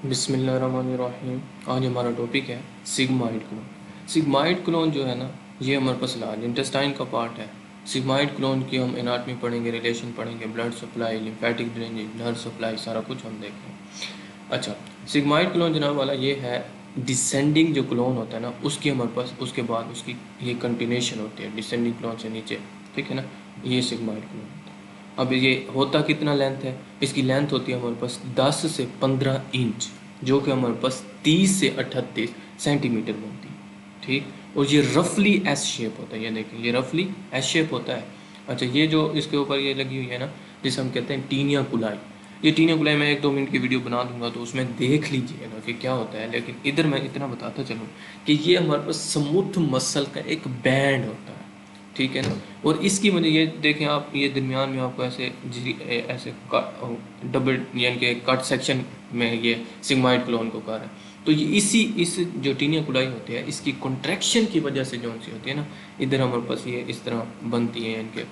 बिस्मिल्लाहिर्रहमानिर्रहीम। आज हमारा टॉपिक है सिग्माइड क्लोन। सिग्माइड क्लोन जो है ना, ये हमारे पास लार्ज इंटेस्टाइन का पार्ट है। सिग्माइड क्लोन की हम एनाटमी पढ़ेंगे, रिलेशन पढ़ेंगे, blood supply, lymphatic drainage, nerve supply, सारा कुछ हम देखेंगे। अच्छा, सिग्माइड क्लोन जनाब वाला ये है डिसेंडिंग जो क्लोन होता है ना, उसकी हमारे पास उसके बाद उसकी ये कंटिन्यूशन होती है डिसेंडिंग क्लोन से नीचे, ठीक है ना। ये सिग्माइड क्लोन। अब ये होता कितना लेंथ है, इसकी लेंथ होती है हमारे पास 10 से 15 इंच, जो कि हमारे पास 30 से 38 सेंटीमीटर बनती है, ठीक। और ये रफली एस शेप होता है, ये देखिए ये रफली एस शेप होता है। अच्छा, ये जो इसके ऊपर ये लगी हुई है ना, जिसे हम कहते हैं टीनिया कुलाई, ये टीनिया कुलाई मैं 1-2 मिनट की वीडियो बना दूंगा तो उसमें देख लीजिएगा कि क्या होता है। लेकिन इधर मैं इतना बताता चलूँ कि ये हमारे पास स्मूथ मसल का एक बैंड होता है, ठीक है ना। और इसकी वजह ये देखें आप, ये दरमियान में आपको ऐसे ऐसे डबल यानी कि कट सेक्शन में ये सिग्माइड क्लोन को कर है। तो ये इस जो टीनिया कुलाई होती है, इसकी कॉन्ट्रैक्शन की वजह से जो सी होती है ना, इधर हमारे पास ये इस तरह बनती है, यानी कि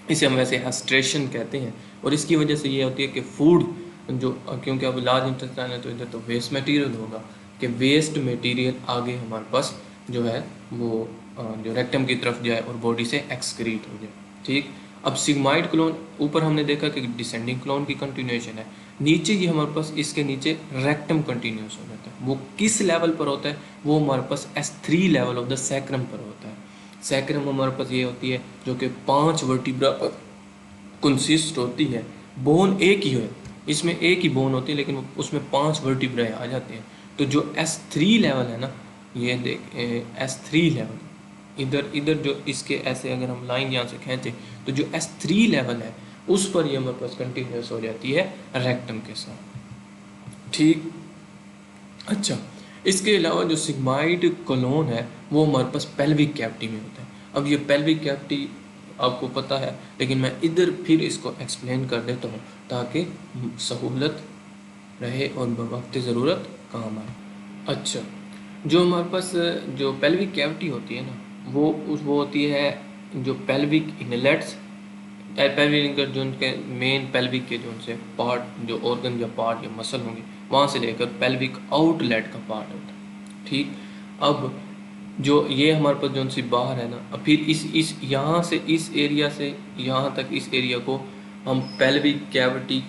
इसे हम वैसे हेस्ट्रेशन कहते हैं। और इसकी वजह से ये होती है कि फूड जो, क्योंकि अब लार्ज इंटेस्टाइन है तो इधर तो वेस्ट मटेरियल होगा, कि वेस्ट मटेरियल आगे हमारे पास जो है वो जो रेक्टम की तरफ जाए और बॉडी से एक्सक्रीट हो जाए, ठीक। अब सिग्माइड क्लोन ऊपर हमने देखा कि डिसेंडिंग क्लोन की कंटिन्यूएशन है, नीचे ये हमारे पास इसके नीचे रेक्टम कंटिन्यूस हो जाता है। वो किस लेवल पर होता है, वो हमारे पास S3 level of the sacrum पर होता है। सैक्रम हमारे पास ये होती है जो कि 5 वर्टिब्रा पर कंसिस्ट होती है। बोन एक ही है, इसमें एक ही बोन होती है, लेकिन उसमें 5 वर्टिब्राए आ जाते हैं। तो जो S3 लेवल है ना, ये देख S3 लेवल, इधर इधर जो इसके ऐसे अगर हम लाइन यहाँ से खींचे तो जो S3 लेवल है उस पर ये हमारे पास कंटिन्यूस हो जाती है रेक्टम के साथ, ठीक। अच्छा, इसके अलावा जो सिग्माइड कोलोन है वो हमारे पास पेल्विक कैविटी में होता है। अब ये पेल्विक कैविटी आपको पता है, लेकिन मैं इधर फिर इसको एक्सप्लेन कर देता हूँ ताकि सहूलत रहे और वक्त ज़रूरत काम आए। अच्छा, जो हमारे पास जो पेल्विक कैविटी होती है ना, वो होती है जो पेल्विक इनलेट्स, पेल्विक इनलेट जो उनके मेन पेल्विक के जो उनसे पार्ट जो ऑर्गन या पार्ट या मसल होंगे वहाँ से लेकर पेल्विक आउटलेट का पार्ट होता है, ठीक। अब जो ये हमारे पास जो सी बाहर है ना, अब फिर इस यहाँ से इस एरिया से यहाँ तक इस एरिया को हम पेल्विक कैविटी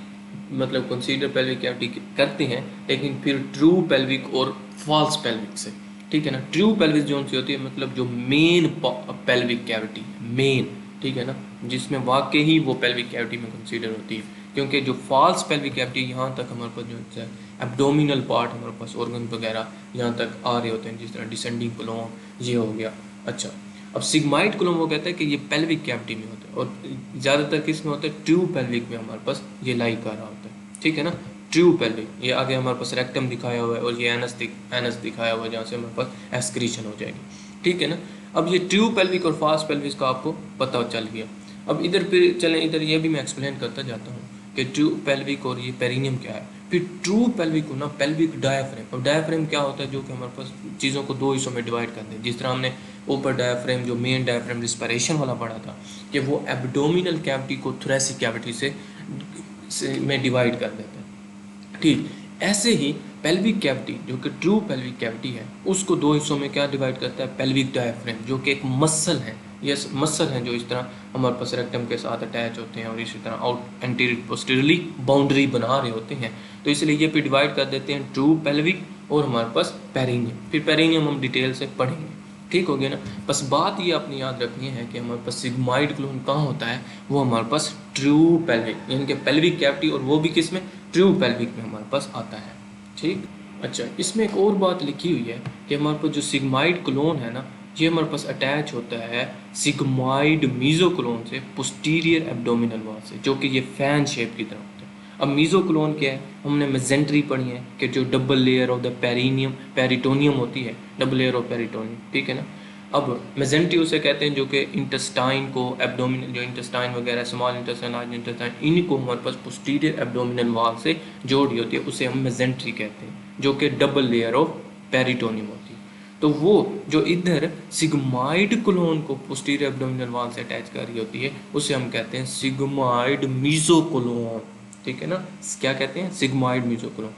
मतलब कंसीडर पेल्विक कैविटी करते हैं, लेकिन फिर ट्रू पेल्विक और फॉल्स पेल्विक से, ठीक है ना। ट्रू पेल्विक जोन सी होती है मतलब जो मेन पेल्विक कैविटी मेन, ठीक है ना, जिसमें वाकई ही वो पेल्विक कैविटी में कंसीडर होती है। क्योंकि जो फॉल्स पेल्विक कैविटी यहाँ तक हमारे पास जो है एब्डोमिनल पार्ट हमारे पास ऑर्गन वगैरह यहाँ तक आ रहे होते हैं, जिस तरह डिसेंडिंग कोलोन ये हो गया। अच्छा, अब सिग्माइड कोलोन वो कहता है कि ये पेल्विक कैविटी में होता है, और ज़्यादातर किस में होता है, ट्रू पेल्विक में हमारे पास ये लाई कर रहा होता है, ठीक है ना। ट्रू पेल्विक, ये आगे हमारे पास रेक्टम दिखाया हुआ है और ये एनस दिखाया हुआ है जहाँ से हमारे पास एक्सक्रीशन हो जाएगी, ठीक है ना। अब ये ट्रू पेल्विक और फास्ट पेल्विक का आपको पता चल गया। अब इधर फिर चलें, इधर ये भी मैं एक्सप्लेन करता जाता हूँ कि ट्रू पेल्विक और ये पेरिनियम क्या है। फिर ट्रू पेल्विक को ना पेल्विक डायाफ्रेम, अब डायाफ्रेम क्या होता है, जो कि हमारे पास चीज़ों को 2 हिस्सों में डिवाइड करते हैं। जिस तरह हमने ऊपर डायाफ्रेम जो मेन डायाफ्रेम रिस्पिरेशन वाला पढ़ा था कि वो एब्डोमिनल कैविटी को थोरेसिक कैविटी से में डिवाइड कर देता है, ठीक। ऐसे ही पेल्विक कैविटी जो कि ट्रू पेल्विक कैविटी है उसको 2 हिस्सों में क्या डिवाइड करता है, पेल्विक डायाफ्रेम, जो कि एक मसल है, ये मसल हैं जो इस तरह हमारे पास रेक्टम के साथ अटैच होते हैं और इसी तरह आउट एंटीरियर पोस्टीरियरली बाउंड्री बना रहे होते हैं। तो इसलिए ये पे डिवाइड कर देते हैं ट्रू पेल्विक और हमारे पास पेरिनियम। फिर पेरिनियम हम डिटेल से पढ़ेंगे, ठीक हो गया ना। बस बात ये आपने याद रखनी है कि हमारे पास सिग्माइड क्लोन कहाँ होता है, वो हमारे पास ट्रू पेल्विक यानी कि पेल्विक कैविटी, और वो भी किस में, ट्रू पेल्विक में हमारे पास आता है, ठीक। अच्छा, इसमें एक और बात लिखी हुई है कि हमारे पास जो सिग्माइड क्लोन है ना, ये हमारे पास अटैच होता है सिग्माइड मीजोक्लोन से पोस्टीरियर एब्डोमिनल वॉल से, जो कि ये फैन शेप की तरह होता है। अब मीजोक्लोन क्या है, हमने मेजेंट्री पढ़ी है कि जो double layer of the peritoneum होती है, डबल लेयर ऑफ पेरिटोनियम, ठीक है ना। अब मेजेंट्री उसे कहते हैं जो कि इंटेस्टाइन को एब्डोमिनल जो इंटेस्टाइन वगैरह स्मॉल इंटेस्टाइन लार्ज इंटेस्टाइन इनको हमारे पास पोस्टीरियर एब्डोमिनल वॉल से जोड़ी होती है, उसे हम मेजेंट्री कहते हैं, जो कि डबल लेयर ऑफ पेरिटोनियम होती है। तो वो जो इधर सिग्माइड क्लोन को पोस्टीरियर एब्डोमिनल वॉल से अटैच कर रही होती है उसे हम कहते हैं सिग्माइड मीजोक्लोन, ठीक है ना। क्या कहते हैं, सिग्माइड मीजोक्लोन।